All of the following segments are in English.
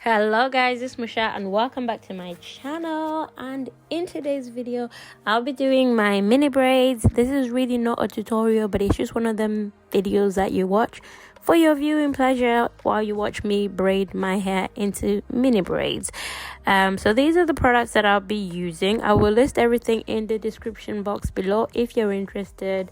Hello guys, it's Musha and welcome back to my channel. And in today's video I'll be doing my mini braids. This is really not a tutorial, but it's just one of them videos that you watch for your viewing pleasure while you watch me braid my hair into mini braids. So these are the products that I'll be using. I will list everything in the description box below if you're interested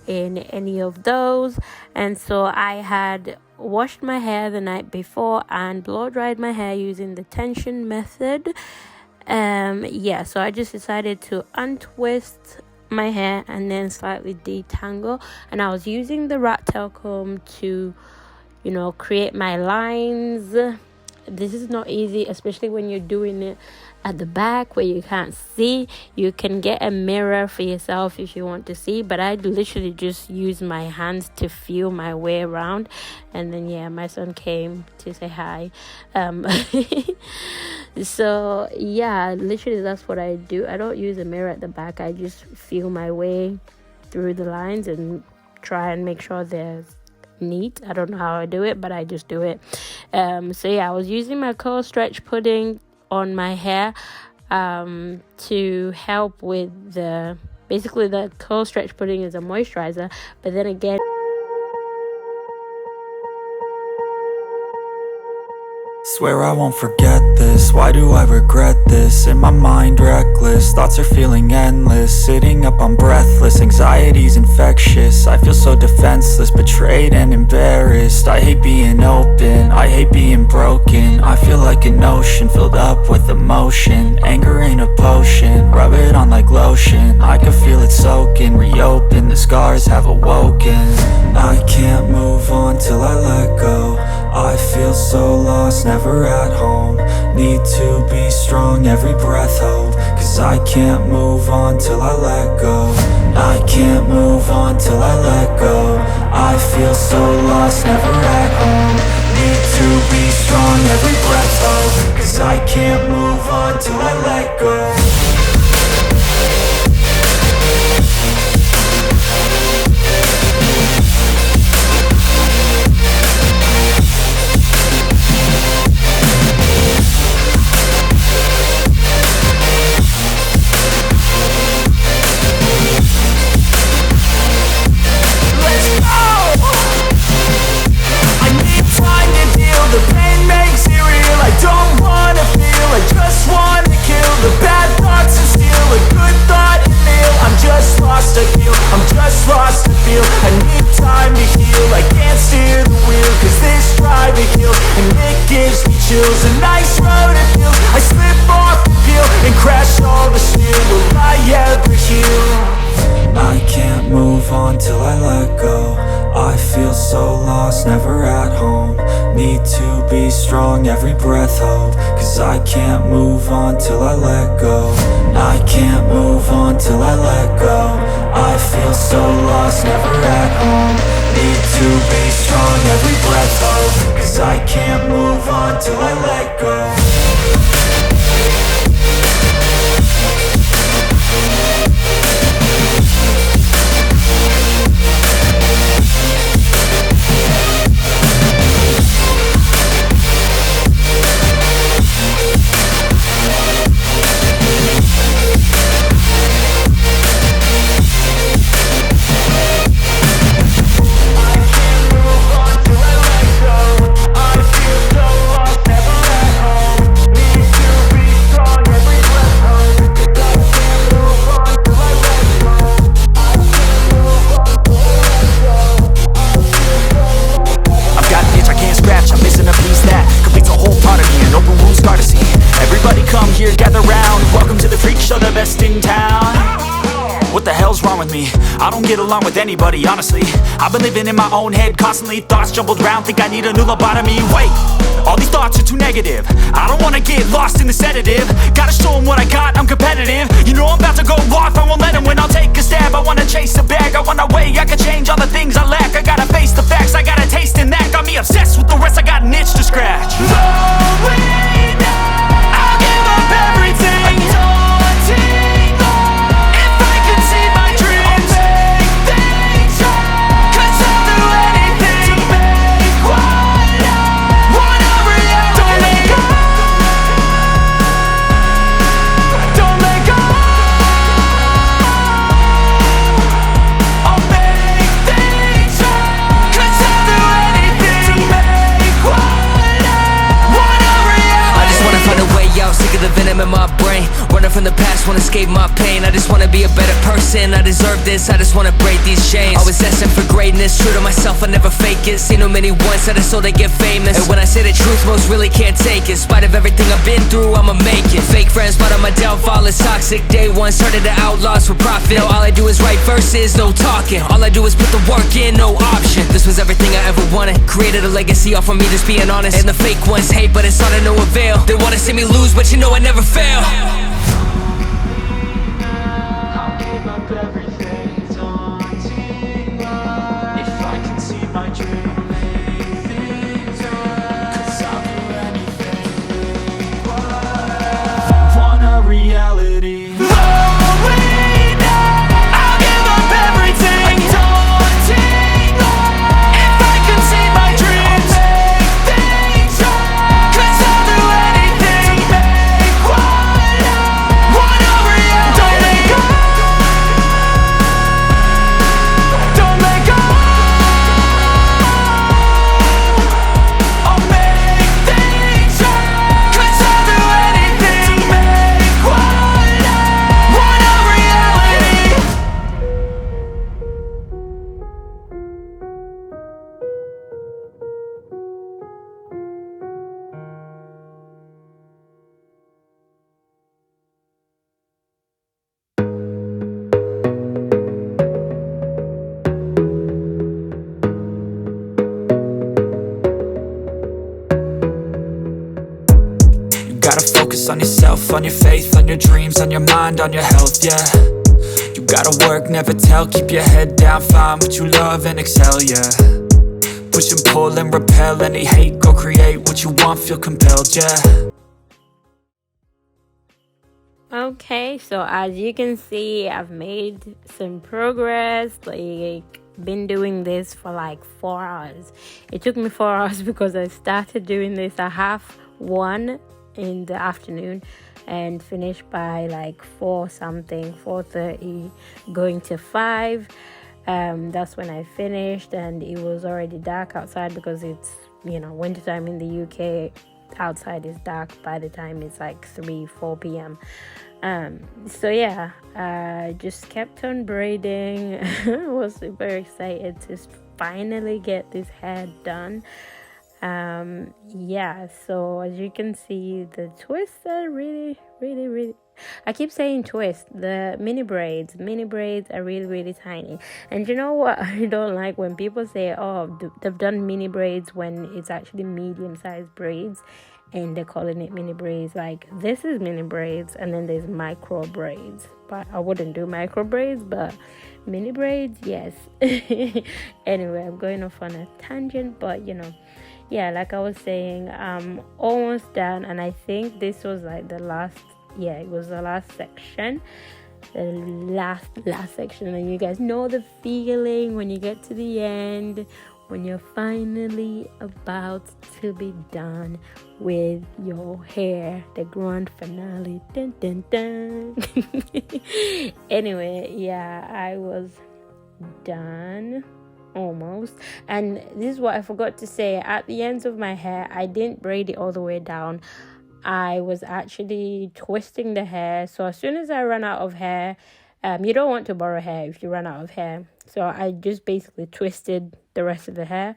in any of those. And so I had washed my hair the night before and blow dried my hair using the tension method. So I just decided to untwist my hair and then slightly detangle, and I was using the rat tail comb to create my lines. This is not easy, especially when you're doing it at the back where you can't see. You can get a mirror for yourself if you want to see, but I literally just use my hands to feel my way around. And then my son came to say hi. So literally that's what I do. I don't use a mirror at the back. I just feel my way through the lines and try and make sure they're neat. I don't know how I do it, but I just do it. I was using my curl stretch pudding on my hair to help with the curl stretch pudding is a moisturizer, but then again, swear I won't forget this, why do I regret this? In my mind reckless, thoughts are feeling endless. Sitting up I'm breathless, anxiety's infectious. I feel so defenseless, betrayed and embarrassed. I hate being open, I hate being broken. I feel like an ocean filled up with emotion. Anger ain't a potion, rub it on like lotion. I can feel it soaking, reopen, the scars have awoken. I can't move on till I let go. I feel so lost, never at home. Need to be strong, every breath hope. Cause I can't move on till I let go. I can't move on till I let go. I feel so lost, never at home. Need to be strong, every breath hope. Cause I can't move on till I let go. A nice road to feel. I slip off the peel and crash all the steel. Will I ever heal? I can't move on till I let go. I feel so lost, never at home. Need to be strong, every breath hope. Cause I can't move on till I let go. I can't move on till I let go. I feel so lost, never at home. Need to be strong, every breath hope. Cause I can't move on till I let go. What the hell's wrong with me? I don't get along with anybody, honestly. I've been living in my own head constantly. Thoughts jumbled round, think I need a new lobotomy. Wait, all these thoughts are too negative. I don't wanna get lost in the sedative. Gotta show them what I got, I'm competitive. You know I'm about to go off, I won't let them win. I'll take a stab, I wanna chase a bag. I wanna weigh, I can change all the things I lack. I gotta face the facts, I got a taste in that. Got me obsessed with the rest, I got an itch to scratch. No way, no. I'll give up everything. If I could see my dreams, I'll make things right. 'Cause I'll do anything to make what I want a reality. Don't let go. from the past, won't escape my pain. I just wanna be a better person, I deserve this, I just wanna break these chains. Always destined for greatness, true to myself, I never fake it. Seen too many once that I so they get famous. And when I say the truth, most really can't take it. In spite of everything I've been through, I'ma make it. Fake friends, but on my downfall is toxic. Day one, started to outlaws for profit. Now all I do is write verses, no talking. All I do is put the work in, no option. This was everything I ever wanted. Created a legacy off of me just being honest. And the fake ones hate, but it's all to no avail. They wanna see me lose, but you know I never fail. I'll give up everything, daunting if I can see my dream, make things right. 'Cause I'll do anything, make what I want a reality. Gotta focus on yourself, on your faith, on your dreams, on your mind, on your health, yeah. You gotta work, never tell, keep your head down, find what you love and excel, yeah. Push and pull and repel any hate, go create what you want, feel compelled, yeah. Okay, so as you can see, I've made some progress. Like, been doing this for like 4 hours. It took me 4 hours because I started doing this at 1:30 in the afternoon and finished by like 4:30 going to 5. That's when I finished, and it was already dark outside because it's, you know, wintertime in the UK. Outside is dark by the time it's like 3-4 p.m. So yeah, I just kept on braiding. I was super excited to finally get this hair done. Yeah, so as you can see, the twists are really, I keep saying twist. The mini braids are really tiny. And you know what I don't like? When people say, oh, they've done mini braids when it's actually medium-sized braids and they're calling it mini braids. Like, this is mini braids, and then there's micro braids, but I wouldn't do micro braids, but mini braids, yes. Anyway, I'm going off on a tangent, but you know, yeah, like I was saying, I'm almost done, and I think this was like the last, yeah, it was the last section, the last section. And you guys know the feeling when you get to the end, when you're finally about to be done with your hair, the grand finale. Dun, dun, dun. Anyway, yeah, I was done almost. And this is what I forgot to say: at the ends of my hair, I didn't braid it all the way down. I was actually twisting the hair. So as soon as I ran out of hair, you don't want to borrow hair if you run out of hair, so I just basically twisted the rest of the hair,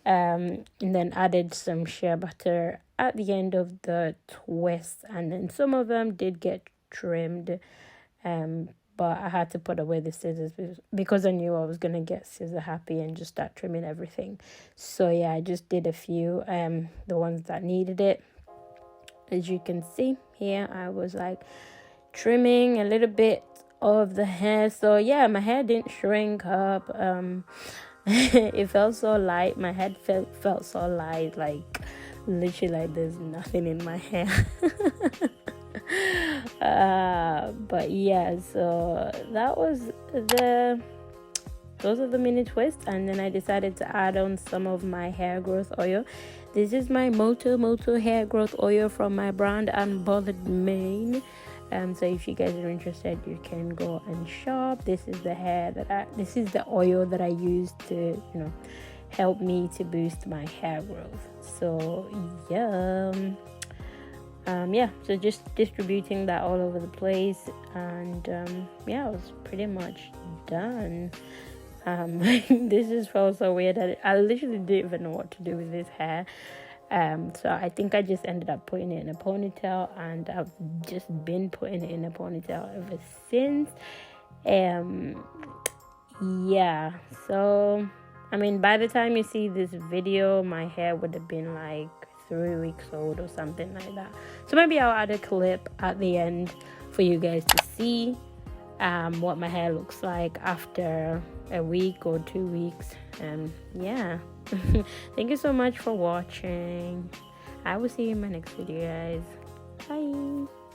and then added some shea butter at the end of the twist. And then some of them did get trimmed, but I had to put away the scissors because I knew I was gonna get scissor happy and just start trimming everything. So yeah, I just did a few, the ones that needed it. As you can see here, I was like trimming a little bit of the hair. So yeah, my hair didn't shrink up. It felt so light. My head felt so light, like literally like there's nothing in my hair. But yeah, so that was those are the mini twists. And then I decided to add on some of my hair growth oil. This is my Moto hair growth oil from my brand Unbothered Mane. So if you guys are interested, you can go and shop. This is the oil that I use to, you know, help me to boost my hair growth. So yeah, yeah, so just distributing that all over the place, and yeah, I was pretty much done. This just felt so weird. I literally didn't even know what to do with this hair. So I think I just ended up putting it in a ponytail, and I've just been putting it in a ponytail ever since. Yeah, so I mean, by the time you see this video, my hair would have been like 3 weeks old or something like that. So maybe I'll add a clip at the end for you guys to see what my hair looks like after a week or 2 weeks. Yeah. Thank you so much for watching. I will see you in my next video, guys. Bye.